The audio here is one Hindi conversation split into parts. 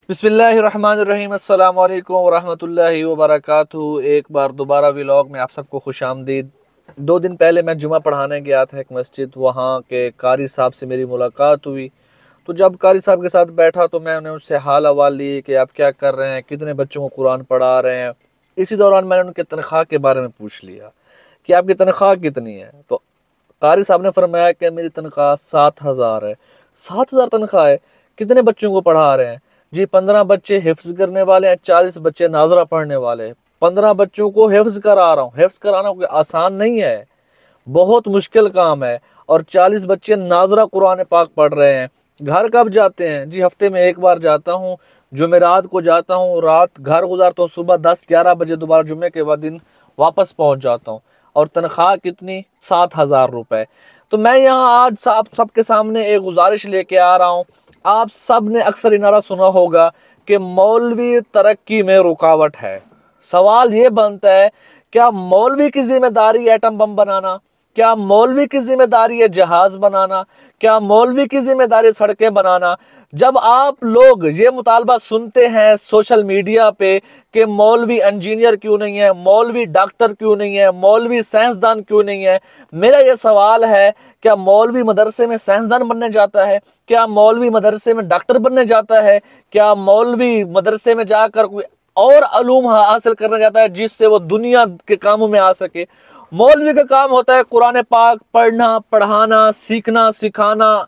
बिस्मिल्लाहिर्रहमानिर्रहीम अस्सलाम वालेकुम वरहमतुल्लाहि वबरकातुहू। एक बार दोबारा व्लॉग में आप सबको खुशामदीद। 2 दिन पहले मैं जुमा पढ़ाने गया था एक मस्जिद, वहाँ के कारी साहब से मेरी मुलाकात हुई। तो जब कारी साहब के साथ बैठा तो मैंने उससे हाल अहवाल ली कि आप क्या कर रहे हैं, कितने बच्चों को कुरान पढ़ा रहे हैं। इसी दौरान मैंने उनके तनख्वाह के बारे में पूछ लिया कि आपकी तनख्वाह कितनी है। तो कारी साहब ने फरमाया कि मेरी तनख्वाह 7,000 है। 7,000 तनख्वाह है, कितने बच्चों को पढ़ा रहे हैं? जी 15 बच्चे हिफ्ज करने वाले हैं, 40 बच्चे नाजरा पढ़ने वाले हैं। 15 बच्चों को हिफ्ज करा रहा हूँ। हिफ्ज कराना कोई आसान नहीं है, बहुत मुश्किल काम है। और 40 बच्चे नाजरा कुरान पाक पढ़ रहे हैं। घर कब जाते हैं? जी हफ्ते में एक बार जाता हूँ, जुमेरात को जाता हूँ, रात घर गुजारता हूँ, सुबह 10-11 बजे दोबारा जुम्मे के बाद दिन वापस पहुँच जाता हूँ। और तनख्वाह कितनी? 7,000 रुपये। तो मैं यहाँ आज सबके सामने एक गुजारिश लेके आ रहा हूँ। आप सब ने अक्सर ये नारा सुना होगा कि मौलवी तरक्की में रुकावट है। सवाल ये बनता है, क्या मौलवी की जिम्मेदारी एटम बम बनाना? क्या मौलवी की जिम्मेदारी है जहाज बनाना? क्या मौलवी की जिम्मेदारी सड़कें बनाना? जब आप लोग ये मुतालबा सुनते हैं सोशल मीडिया पे कि मौलवी इंजीनियर क्यों नहीं है, मौलवी डॉक्टर क्यों नहीं है, मौलवी साइंसदान क्यों नहीं है, मेरा ये सवाल है, क्या मौलवी मदरसे में साइंसदान बनने जाता है? क्या मौलवी मदरसे में डॉक्टर बनने जाता है? क्या मौलवी मदरसे में जाकर कोई और अलूम हासिल करना जाता है जिससे वो दुनिया के कामों में आ सके? मौलवी का काम होता है कुरान पाक पढ़ना, पढ़ाना, सीखना, सिखाना,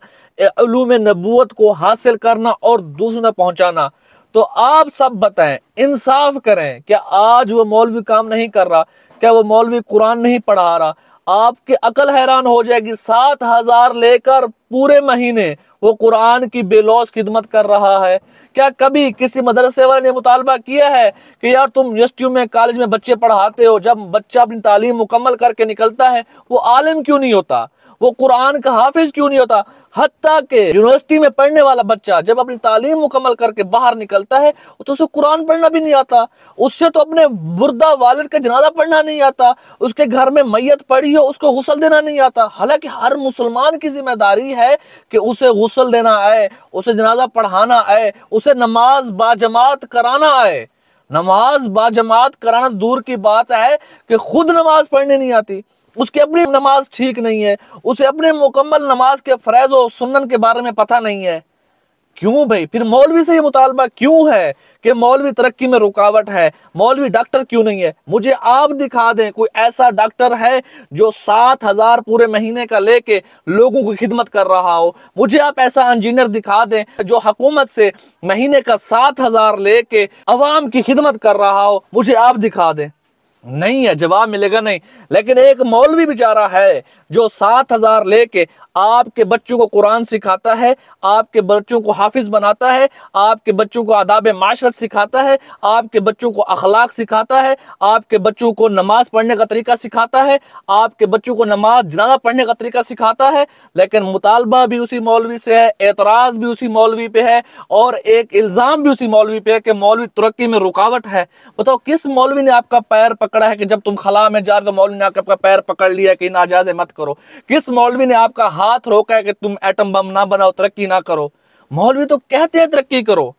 उलूम नबूवत को हासिल करना और दूसरों तक पहुंचाना। तो आप सब बताएं, इंसाफ करें, क्या आज वो मौलवी काम नहीं कर रहा? क्या वो मौलवी कुरान नहीं पढ़ा रहा? आपकी अकल हैरान हो जाएगी। 7,000 लेकर पूरे महीने वो कुरान की बेलौस खिदमत कर रहा है। क्या कभी किसी मदरसे वाले ने मुतालबा किया है कि यार तुम यूनिवर्सिटी में, कॉलेज में बच्चे पढ़ाते हो, जब बच्चा अपनी तालीम मुकम्मल करके निकलता है वो आलिम क्यों नहीं होता, वो कुरान का हाफिज क्यों नहीं होता? हत्ता के यूनिवर्सिटी में पढ़ने वाला बच्चा जब अपनी तालीम मुकम्मल करके बाहर निकलता है तो उसे कुरान पढ़ना भी नहीं आता, उससे तो अपने मुर्दा वालिद का जनाजा पढ़ना नहीं आता, उसके घर में मैयत पड़ी हो उसको गुस्ल देना नहीं आता। हालांकि हर मुसलमान की जिम्मेदारी है कि उसे गुस्ल देना आए, उसे जनाजा पढ़ाना आए, उसे नमाज बाजमात कराना आए। नमाज बाजमात कराना दूर की बात है कि खुद नमाज पढ़ने नहीं आती, उसकी अपनी नमाज ठीक नहीं है, उसे अपने मुकम्मल नमाज के फरज़ और सुन्नन के बारे में पता नहीं है। क्यों भाई? फिर मौलवी से ये मुतालबा क्यों है कि मौलवी तरक्की में रुकावट है, मौलवी डॉक्टर क्यों नहीं है? मुझे आप दिखा दें कोई ऐसा डॉक्टर है जो 7,000 पूरे महीने का लेके लोगों की खिदमत कर रहा हो। मुझे आप ऐसा इंजीनियर दिखा दें जो हुकूमत से महीने का 7,000 लेके अवाम की खिदमत कर रहा हो। मुझे आप दिखा दें। नहीं है, जवाब मिलेगा नहीं। लेकिन एक मौलवी बेचारा है जो 7,000 लेके आपके बच्चों को कुरान सिखाता है, आपके बच्चों को हाफिज बनाता है, आपके बच्चों को आदाब माशरत सिखाता है, आपके बच्चों को अखलाक सिखाता है, आपके बच्चों को नमाज पढ़ने का तरीका सिखाता है, आपके बच्चों को नमाज जनाजा पढ़ने का तरीका सिखाता है। लेकिन मुतालबा भी उसी मौलवी से है, एतराज भी उसी मौलवी पे है और एक इल्ज़ाम भी उसी मौलवी पे है कि मौलवी तरक्की में रुकावट है। बताओ किस मौलवी ने आपका पैर पकड़ा है कि जब तुम खला में जा रहे तो मौलवी ने आपका पैर पकड़ लिया कि नाजायज़ मत करो? किस मौलवी ने आपका हाथ रोका है कि तुम एटम बम ना बनाओ, तरक्की ना करो? मौलवी तो कहते हैं तरक्की करो,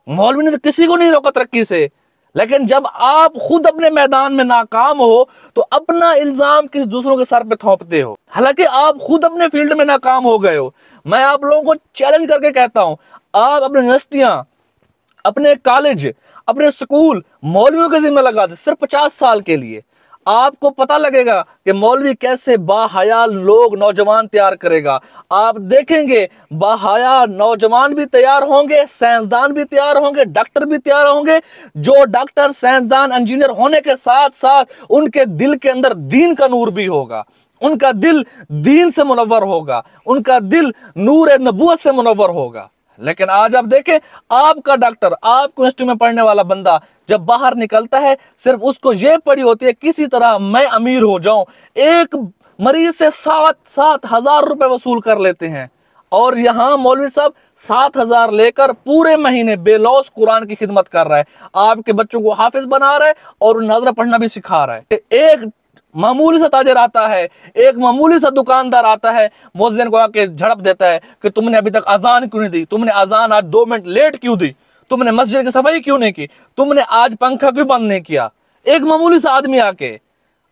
मौलवी ने तो किसी को नहीं रोका तरक्की से। लेकिन जब आप खुद अपने मैदान में नाकाम हो तो अपना इल्जाम किसी दूसरों के सर पे थोपते हो, हालांकि आप खुद अपने फील्ड में नाकाम हो गए हो। मैं आप लोगों को चैलेंज करके कहता हूं, आप अपनी यूनिवर्सिटियां, अपने कॉलेज, अपने स्कूल मौलवियों के जिम्मे लगा दे सिर्फ 50 साल के लिए। आपको पता लगेगा कि मौलवी कैसे बाहया लोग, नौजवान तैयार करेगा। आप देखेंगे बाहया नौजवान भी तैयार होंगे, साइंसदान भी तैयार होंगे, डॉक्टर भी तैयार होंगे। जो डॉक्टर, साइंसदान, इंजीनियर होने के साथ साथ उनके दिल के अंदर दीन का नूर भी होगा, उनका दिल दीन से मुनव्वर होगा, उनका दिल नूर नबूवत से मुनव्वर होगा। लेकिन आज आप देखें, आपका डॉक्टर, आपको यूनिवर्सिटी में पढ़ने वाला बंदा जब बाहर निकलता है सिर्फ उसको ये पड़ी होती है किसी तरह मैं अमीर हो जाऊं। एक मरीज से 7,000 रुपए वसूल कर लेते हैं और यहाँ मौलवी साहब 7,000 लेकर पूरे महीने बेलौस कुरान की खिदमत कर रहा है, आपके बच्चों को हाफिज बना रहा है और नाज़रा पढ़ना भी सिखा रहा है। एक मामूली सा ताजर आता है, एक मामूली सा दुकानदार आता है, मुअज्जिन को आके झड़प देता है कि तुमने अभी तक अजान क्यों नहीं दी, तुमने अजान आज 2 मिनट लेट क्यों दी, तुमने मस्जिद की सफाई क्यों नहीं की, तुमने आज पंखा क्यों बंद नहीं किया। एक मामूली सा आदमी आके,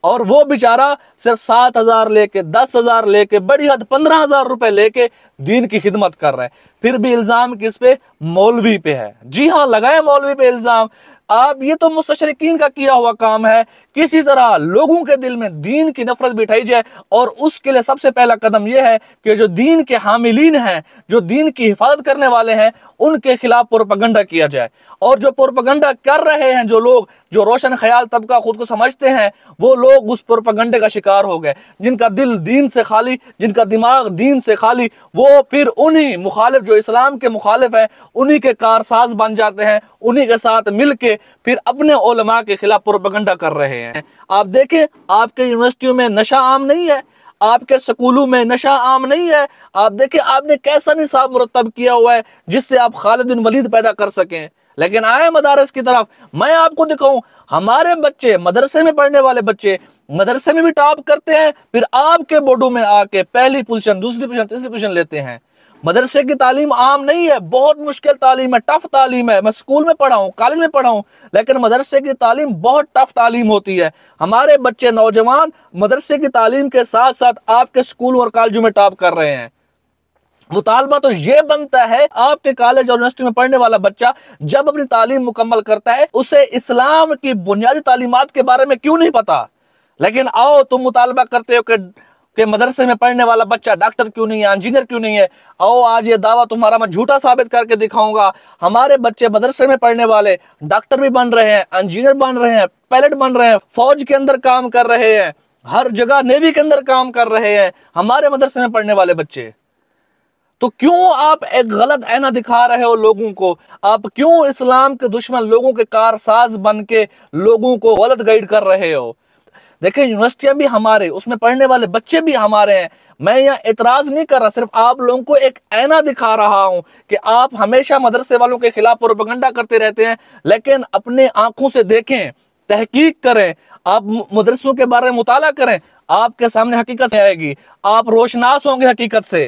और वो बेचारा सिर्फ 7,000 लेके, 10,000 लेके, बड़ी हद 15,000 रुपए लेके दीन की खिदमत कर रहे हैं। फिर भी इल्जाम किस पे? मौलवी पे है। जी हाँ, लगाए मौलवी पे इल्जाम। आप, ये तो मुस्तशरिकीन का किया हुआ काम है। किसी तरह लोगों के दिल में दीन की नफरत बिठाई जाए, और उसके लिए सबसे पहला कदम यह है कि जो दीन के हामिलीन हैं, जो दीन की हिफाजत करने वाले हैं, उनके खिलाफ प्रोपेगेंडा किया जाए। और जो प्रोपेगेंडा कर रहे हैं, जो लोग, जो रोशन ख्याल तबका खुद को समझते हैं, वो लोग उस प्रोपेगेंडे का शिकार हो गए। जिनका दिल दीन से खाली, जिनका दिमाग दीन से खाली, वो फिर उन्हीं मुखालिफ, जो इस्लाम के मुखालिफ है, उन्हीं के कारसाज बन जाते हैं। उन्हीं के साथ मिलके फिर अपने उलमा के खिलाफ प्रोपेगेंडा कर रहे हैं। आप देखें, आपके यूनिवर्सिटियों में नशा आम नहीं है, आपके स्कूलों में नशा आम नहीं है। आप देखें, आपने कैसा निसाब मुरतब किया हुआ है जिससे आप खालिद बिन वलीद पैदा कर सकें। लेकिन आए मदारस की तरफ, मैं आपको दिखाऊं, हमारे बच्चे, मदरसे में पढ़ने वाले बच्चे, मदरसे में भी टॉप करते हैं, फिर आपके बोर्डों में आके पहली पोजीशन, दूसरी पोजीशन, तीसरी पोजीशन लेते हैं। मदरसे की तालीम आम नहीं है, बहुत मुश्किल तालीम है, टफ तालीम है। मैं स्कूल में पढ़ा हूँ, कॉलेज में पढ़ा हूँ, लेकिन मदरसे की तालीम बहुत टफ तालीम होती है। हमारे बच्चे, नौजवान मदरसे की तालीम के साथ साथ आपके स्कूल और कॉलेजों में टॉप कर रहे हैं। मुतालबा तो ये बनता है, आपके कॉलेज और यूनिवर्सिटी में पढ़ने वाला बच्चा जब अपनी तालीम मुकम्मल करता है, उसे इस्लाम की बुनियादी तालीमात के बारे में क्यों नहीं पता। लेकिन आओ, तुम मुतालबा करते हो कि मदरसे में पढ़ने वाला बच्चा डॉक्टर क्यों नहीं है, इंजीनियर क्यों नहीं है। आओ, आज ये दावा तुम्हारा मैं झूठा साबित करके दिखाऊंगा। हमारे बच्चे मदरसे में पढ़ने वाले डॉक्टर भी बन रहे हैं, इंजीनियर बन रहे हैं, पायलट बन रहे हैं, फौज के अंदर काम कर रहे हैं, हर जगह नेवी के अंदर काम कर रहे हैं, हमारे मदरसे में पढ़ने वाले बच्चे। तो क्यों आप एक गलत ऐना दिखा रहे हो लोगों को? आप क्यों इस्लाम के दुश्मन लोगों के कारसाज बन के लोगों को गलत गाइड कर रहे हो? देखिए, यूनिवर्सिटियां भी हमारे, उसमें पढ़ने वाले बच्चे भी हमारे हैं। मैं यहाँ एतराज नहीं कर रहा, सिर्फ आप लोगों को एक ऐना दिखा रहा हूं कि आप हमेशा मदरसे वालों के खिलाफ प्रोपेगेंडा करते रहते हैं। लेकिन अपने आंखों से देखें, तहकीक करें, आप मदरसों के बारे में मुताला करें, आपके सामने हकीकत आएगी, आप रोशनास होंगे हकीकत से।